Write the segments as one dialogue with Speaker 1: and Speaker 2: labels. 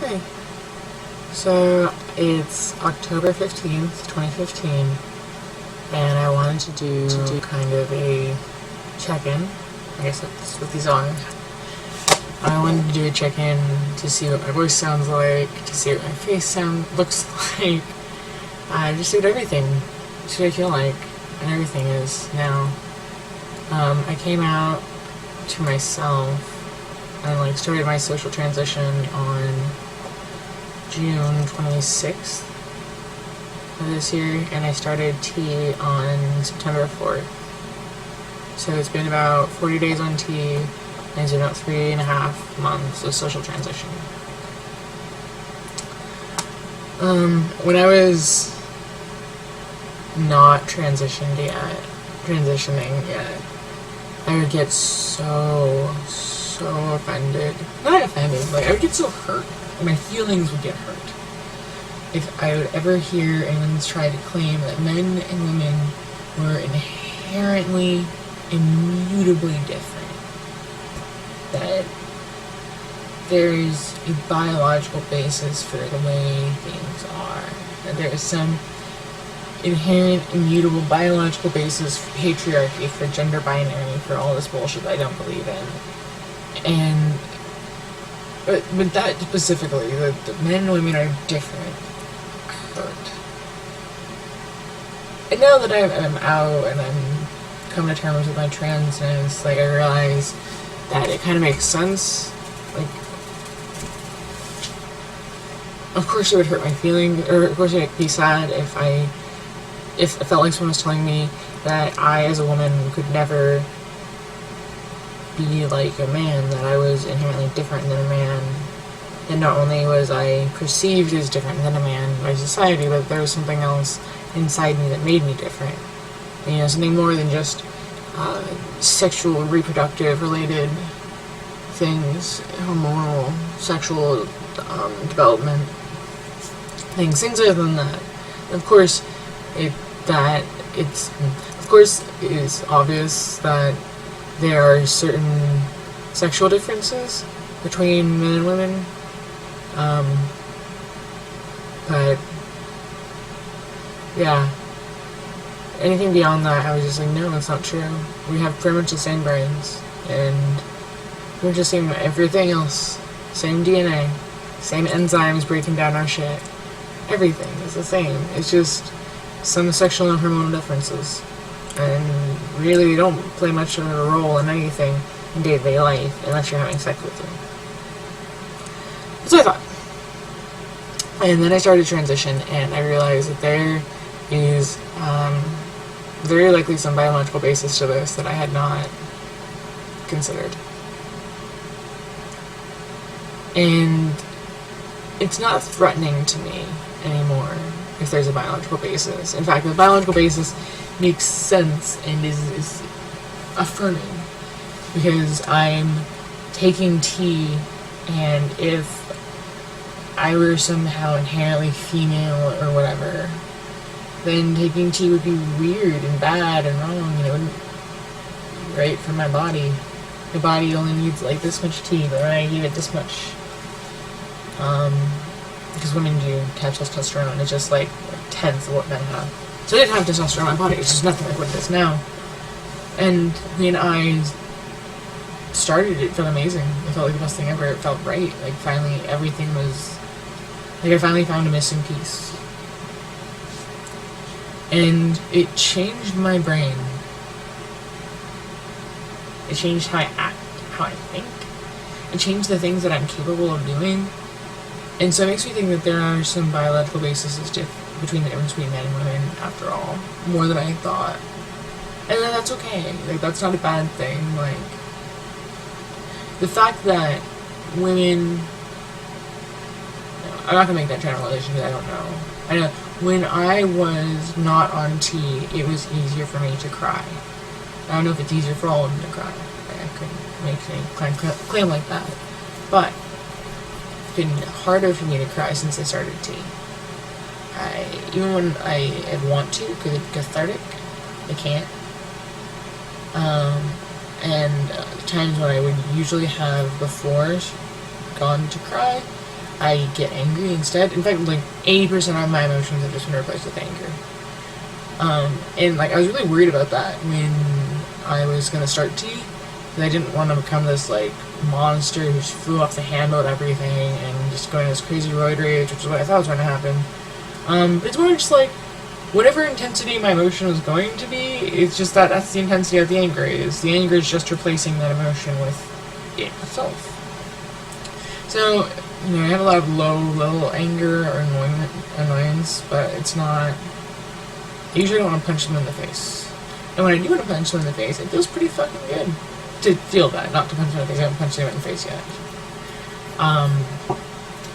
Speaker 1: Okay, so it's October 15th, 2015, and I wanted to do kind of a check-in. I guess that's what these are. I wanted to do a check-in to see what my voice sounds like, to see what my face looks like, just see what everything, see what I feel like, and everything is now. I came out to myself and started my social transition on June 26th of this year, and I started tea on September 4th. So it's been about 40 days on tea, and it's been about 3.5 months of social transition. When I was not transitioning yet, I would get so offended. Not offended, I would get so hurt. My feelings would get hurt if I would ever hear anyone try to claim that men and women were inherently, immutably different. That there's a biological basis for the way things are. That there is some inherent, immutable biological basis for patriarchy, for gender binary, for all this bullshit that I don't believe in. But that specifically, the men and women are different, hurt. And now that I'm out and I'm coming to terms with my transness, I realize that it kind of makes sense. Of course it would hurt my feelings, or of course it would be sad if it felt like someone was telling me that I, as a woman, could never be like a man, that I was inherently different than a man. And not only was I perceived as different than a man by society, but there was something else inside me that made me different. Something more than just sexual, reproductive related things, hormonal, sexual development things other than that. Of course, it is obvious that there are certain sexual differences between men and women, but yeah, anything beyond that, I was just like, no, that's not true. We have pretty much the same brains, and we're just seeing everything else, same DNA, same enzymes breaking down our shit. Everything is the same. It's just some sexual and hormonal differences. And really, they don't play much of a role in anything in day-to-day life unless you're having sex with them. That's what I thought. And then I started to transition, and I realized that there is very likely some biological basis to this that I had not considered. And it's not threatening to me anymore if there's a biological basis. In fact, the biological basis makes sense and is affirming, because I'm taking tea, and if I were somehow inherently female or whatever, then taking tea would be weird and bad and wrong, and it wouldn't be right for my body. My body only needs this much tea, but when I give it this much, because women do have testosterone, it's just 10th of what men have. So I didn't have testosterone in my body, it's just nothing like what it is now. And when I started, it felt amazing. It felt like the best thing ever. It felt right. Finally, everything was... I finally found a missing piece. And it changed my brain. It changed how I act, how I think. It changed the things that I'm capable of doing. And so it makes me think that there are some biological bases between the difference between men and women, after all, more than I thought. And then that's okay. That's not a bad thing. The fact that women... I'm not going to make that generalization because I don't know. I know when I was not on tea, it was easier for me to cry. I don't know if it's easier for all women to cry. I couldn't make any claim like that. But it's been harder for me to cry since I started tea. Even when I want to, because it's cathartic, I can't. And times when I would usually have before gone to cry, I get angry instead. In fact, like 80% of my emotions have just been replaced with anger. And like I was really worried about that when I was gonna start tea, because I didn't want to become this like monster who just flew off the handle at everything and just going this crazy roid rage, which is what I thought was going to happen. But it's more just like whatever intensity my emotion was going to be, it's just that's the intensity of the anger is. The anger is just replacing that emotion with it itself. So, you know, I have a lot of low anger or annoyance, but it's not. I usually don't want to punch them in the face. And when I do want to punch them in the face, it feels pretty fucking good to feel that, not to punch them in the face. I haven't punched them in the face yet.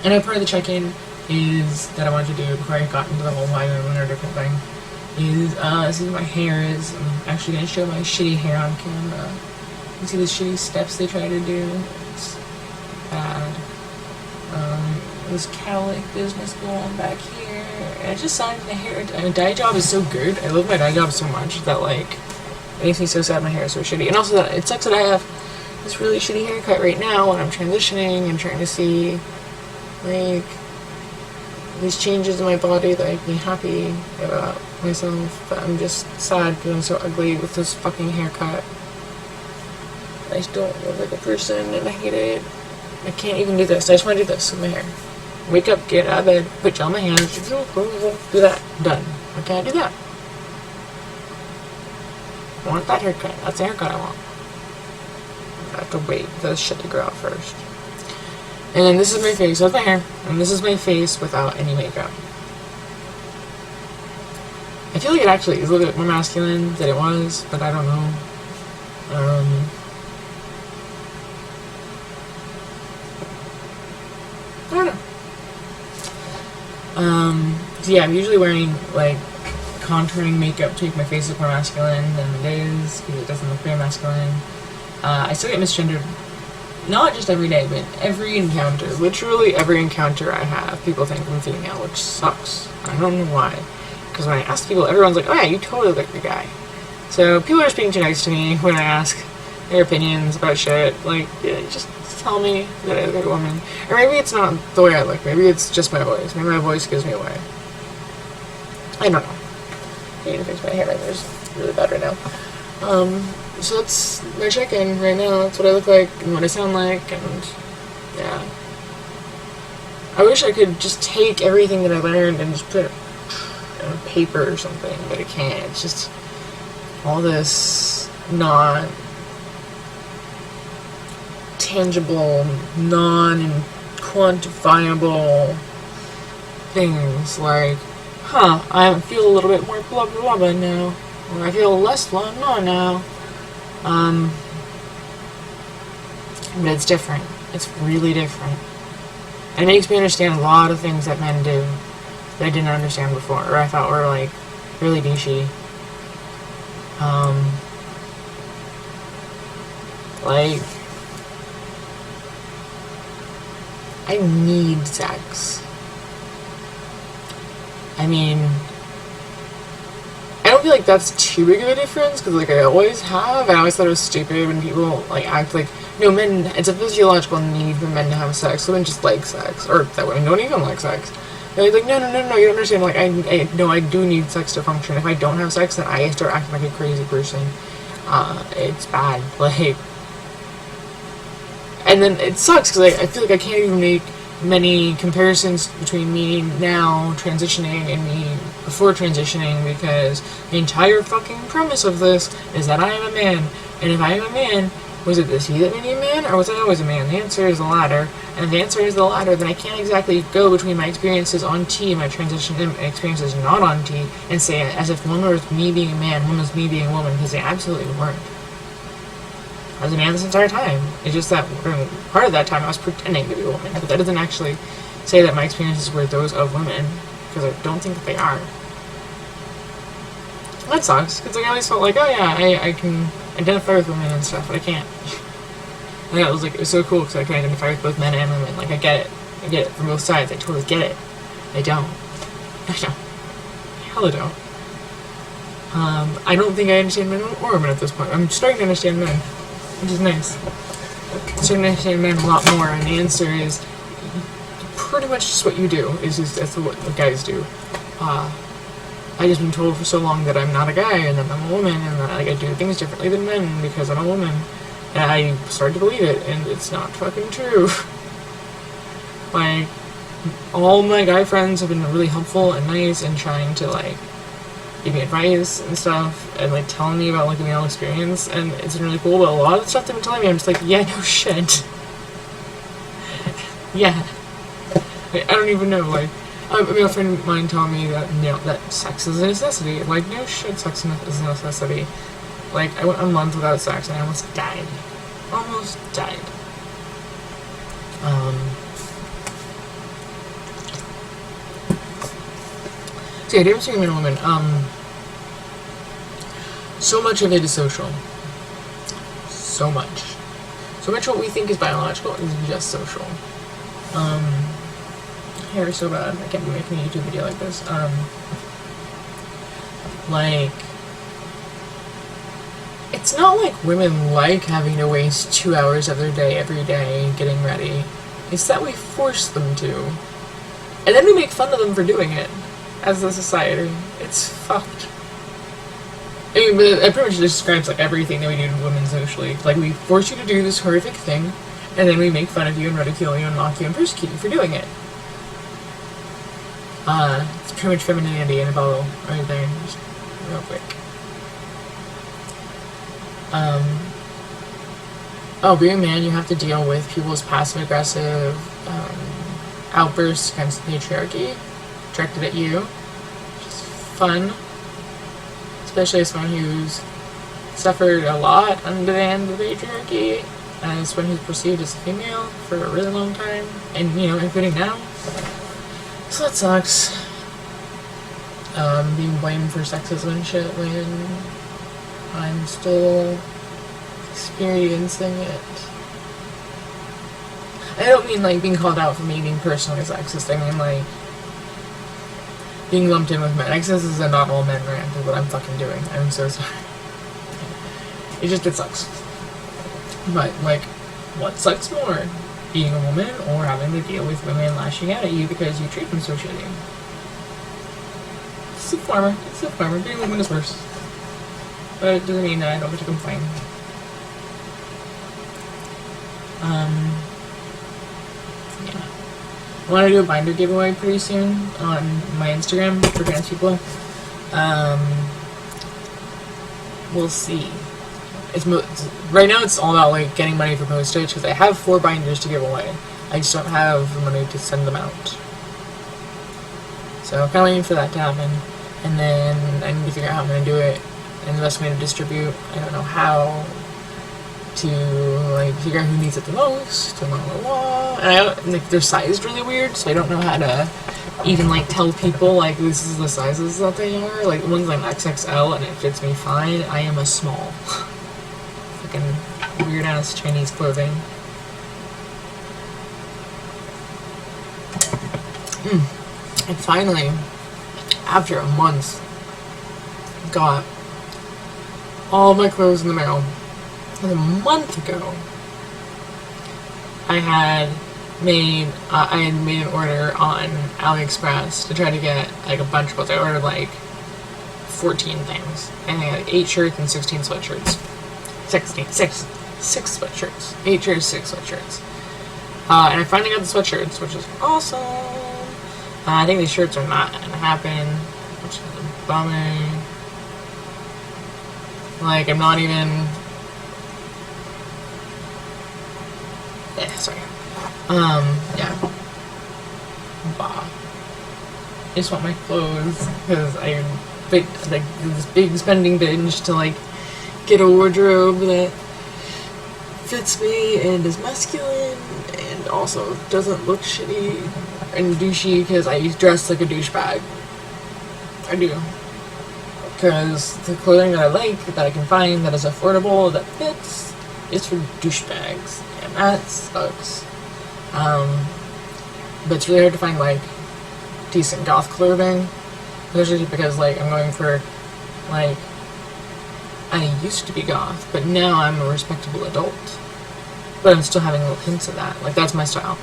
Speaker 1: And a part of the check-in is that I wanted to do before I got into the whole why women are different thing is this is my hair is. I'm actually going to show my shitty hair on camera. You can see the shitty steps they try to do. It's bad. This cowlick business going on back here. And I just signed the hair. My dye job is so good. I love my dye job so much that like it makes me so sad my hair is so shitty. And also that it sucks that I have this really shitty haircut right now when I'm transitioning and trying to see like these changes in my body that make me happy about myself. But I'm just sad because I'm so ugly with this fucking haircut. I don't look like a person and I hate it. I can't even do this. I just want to do this with my hair. Wake up, get out of bed, put gel on my hands, do that. Done. I can't do that. I want that haircut. That's the haircut I want. I have to wait for this shit to grow out first. And then this is my face. That's my hair. And this is my face without any makeup. I feel like it actually is a little bit more masculine than it was, but I don't know. I don't know. So yeah, I'm usually wearing like contouring makeup to make my face look more masculine than it is, because it doesn't look very masculine. I still get misgendered, not just every day, but every encounter. Literally every encounter I have, people think I'm female, which sucks. I don't know why. Because when I ask people, everyone's like, oh yeah, you totally look like a guy. So people are just being too nice to me when I ask their opinions about shit. Like, yeah, just tell me that I look like a woman. Or maybe it's not the way I look. Maybe it's just my voice. Maybe my voice gives me away. I don't know. I need to fix my hair. My hair's really bad right now. So that's my check-in right now. That's what I look like and what I sound like, and yeah. I wish I could just take everything that I learned and just put it on paper or something, but I can't. It's just all this not tangible, non-quantifiable things like, I feel a little bit more blah blah blah now, or I feel less blah blah now. But it's different. It's really different. And it makes me understand a lot of things that men do that I didn't understand before, or I thought were like really douchey. Like, I need sex. I mean, I don't feel like that's too big of a difference, because like I always have. I always thought it was stupid when people like act like, no, men, it's a physiological need for men to have sex. Women just like sex, or that women don't even like sex. They're like, no, you don't understand. Like, I do need sex to function. If I don't have sex, then I start acting like a crazy person. It's bad. Like, and then it sucks because I feel like I can't even make many comparisons between me now transitioning and me before transitioning, because the entire fucking premise of this is that I am a man, and if I am a man, was it this he that made me a man, or was I always a man? The answer is the latter, and if the answer is the latter, then I can't exactly go between my experiences on T and my transition experiences not on T and say as if one was me being a man, one was me being a woman, because they absolutely weren't. I was a man this entire time. It's just that part of that time I was pretending to be a woman, but that doesn't actually say that my experiences were those of women, because I don't think that they are. That sucks, because like, I always felt like, oh yeah, I can identify with women and stuff, but I can't. And it was so cool, because I can identify with both men and women. Like, I get it from both sides. I totally get it. I don't. Hell I don't. I don't think I understand men or women at this point. I'm starting to understand men, which is nice. I'm starting to understand men a lot more, and the answer is pretty much just what you do. That's what guys do. I just been told for so long that I'm not a guy and that I'm a woman and that I do things differently than men because I'm a woman. And I started to believe it, and it's not fucking true. Like, all my guy friends have been really helpful and nice and trying to, like, give me advice and stuff and, like, telling me about, like, the male experience, and it's been really cool, but a lot of the stuff they've been telling me, I'm just like, yeah, no shit. Yeah. Like, I don't even know, like, a male friend of mine told me that, you know, that sex is a necessity. Like, no shit, sex is a necessity. Like, I went a month without sex and I almost died. Almost died. So yeah, difference between men and women. So much of it is social. So much. So much of what we think is biological is just social. Hair is so bad. I can't be making a YouTube video like this. Like, it's not like women like having to waste 2 hours of their day every day getting ready. It's that we force them to. And then we make fun of them for doing it as a society. It's fucked. I mean, but it pretty much describes like everything that we do to women socially. Like, we force you to do this horrific thing, and then we make fun of you and ridicule you and mock you and persecute you for doing it. It's pretty much femininity in a bottle right there. Just real quick. Being a man, you have to deal with people's passive-aggressive outbursts against patriarchy directed at you, which is fun, especially as someone who's suffered a lot under the hand of the patriarchy, as someone who's perceived as a female for a really long time, and, you know, including now. So that sucks. Being blamed for sexism and shit when I'm still experiencing it. I don't mean, like, being called out for me being personally sexist. I mean, like, being lumped in with men. I guess this is a not all men rant is what I'm fucking doing. I'm so sorry. It sucks. But, like, what sucks more? Being a woman or having to deal with women lashing out at you because you treat them so shitty? It's the former. It's the former. Being a woman is worse. But it doesn't mean that I don't get to complain. Yeah. I want to do a binder giveaway pretty soon on my Instagram for trans people. We'll see. Right now it's all about, like, getting money for postage, because I have 4 binders to give away. I just don't have the money to send them out. So I'm kind of waiting for that to happen. And then I need to figure out how I'm going to do it. And the best way to distribute. I don't know how to, like, figure out who needs it the most, and blah, blah, blah. And I don't, like, they're sized really weird, so I don't know how to even, like, tell people, like, this is the sizes that they are. Like, one's like XXL, and it fits me fine. I am a small. Fucking weird-ass Chinese clothing. And finally, after a month, got all my clothes in the mail. A month ago, I had made an order on AliExpress to try to get, like, a bunch of clothes. I ordered, like, 14 things, and I had 8 shirts and 16 sweatshirts. 6 sweatshirts. 8 shirts, 6 sweatshirts. And I finally got the sweatshirts, which is awesome. I think these shirts are not gonna happen, which is a bummer. Like, I'm not even... Yeah, sorry. Yeah. Bah. I just want my clothes, because I like this big spending binge to, like, get a wardrobe that fits me and is masculine and also doesn't look shitty and douchey, because I dress like a douchebag. I do. Because the clothing that I like, that I can find, that is affordable, that fits, is for douchebags. And that sucks. But it's really hard to find, like, decent goth clothing. Especially because, like, I'm going for, like, I used to be goth, but now I'm a respectable adult. But I'm still having little hints of that. Like, that's my style.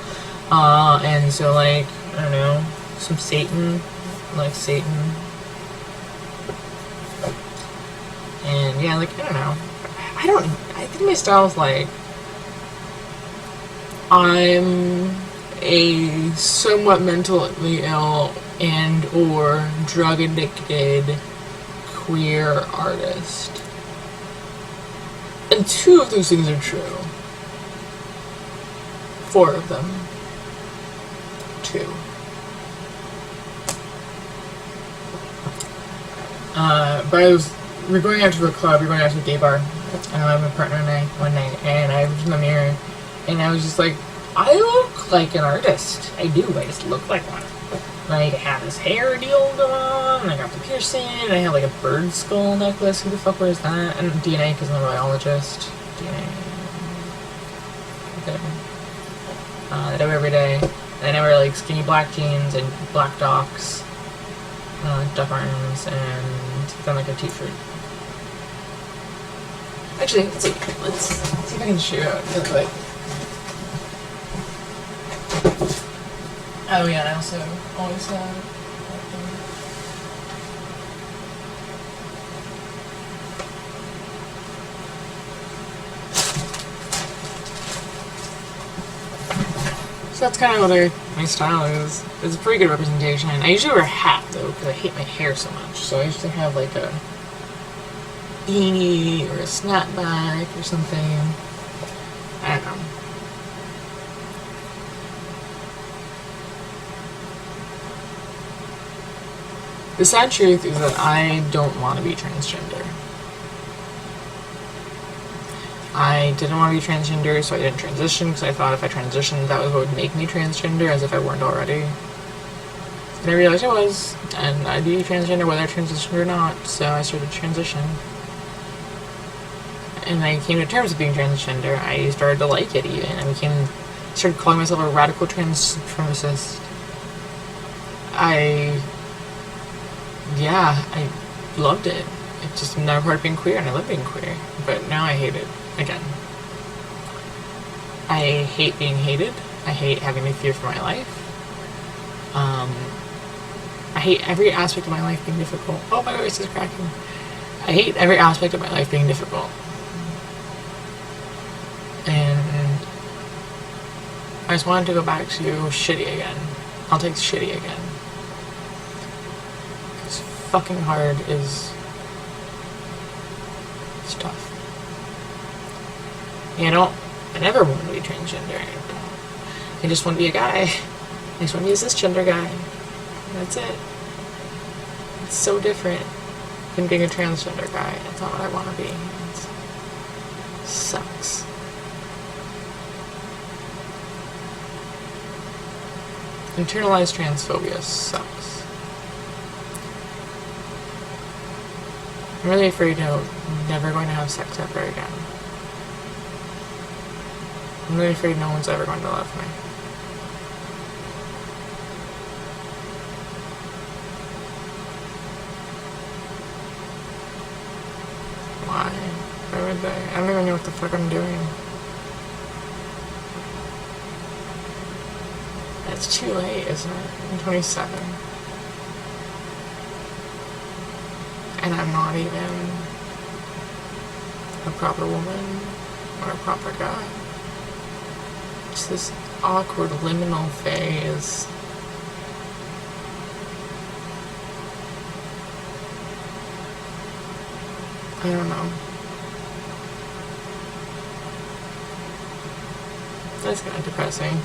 Speaker 1: And so, like, I don't know, some Satan, like Satan. And yeah, like, I don't know. I think my style is like, I'm a somewhat mentally ill and or drug addicted queer artist. And 2 of those things are true. 4 of them. 2. But we're going out to a club, we're going out to a gay bar. My partner and I, one night, and I was in the mirror, and I was just like, I look like an artist. I do, I just look like one. Like, I have this hair deal going on, and I got the piercing, and I have like a bird skull necklace. Who the fuck wears that? And DNA, because I'm a biologist. DNA. Okay. That I wear every day. And I wear like skinny black jeans and black docks, duck arms, and then like a t-shirt. Actually, let's see if I can show you out real quick. Oh yeah, I also always have. So that's kind of what my style is. It's a pretty good representation. I usually wear a hat though, because I hate my hair so much. So I usually have like a beanie or a snapback or something. I don't know. The sad truth is that I don't want to be transgender. I didn't want to be transgender, so I didn't transition, because I thought if I transitioned, that was what would make me transgender, as if I weren't already. And I realized I was, and I'd be transgender whether I transitioned or not, so I started to transition. And I came to terms with being transgender. I started to like it even. I started calling myself a radical trans supremacist. I loved it. It's just another part of being queer, and I love being queer. But now I hate it again. I hate being hated. I hate having to fear for my life. I hate every aspect of my life being difficult. Oh, my voice is cracking. I hate every aspect of my life being difficult. And I just wanted to go back to shitty again. I'll take shitty again. Because fucking hard is tough. I never want to be transgender. I just want to be a guy. I just want to be a cisgender guy. That's it. It's so different than being a transgender guy. That's not what I want to be. It sucks. Internalized transphobia sucks. I'm really afraid I'm never going to have sex ever again. I'm really afraid no one's ever going to love me. Why? Why would they? I don't even know what the fuck I'm doing. It's too late, isn't it? I'm 27. And I'm not even a proper woman or a proper guy. It's this awkward liminal phase. I don't know. That's kind of depressing.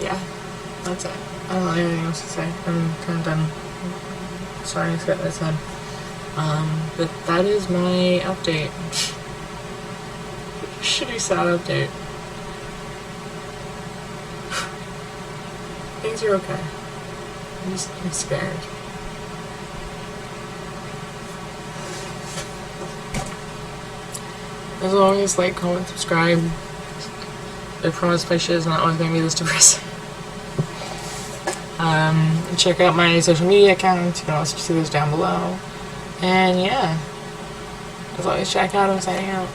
Speaker 1: Yeah, that's it. I don't have anything else to say. I'm kind of done. Sorry to get this head. But that is my update. Shitty, sad update. Things are okay. I'm scared. As always, like, comment, subscribe. I promise my shit is not always going to be this depressing. Check out my social media accounts. You can also see those down below. And yeah, As always, check out. I'm signing out.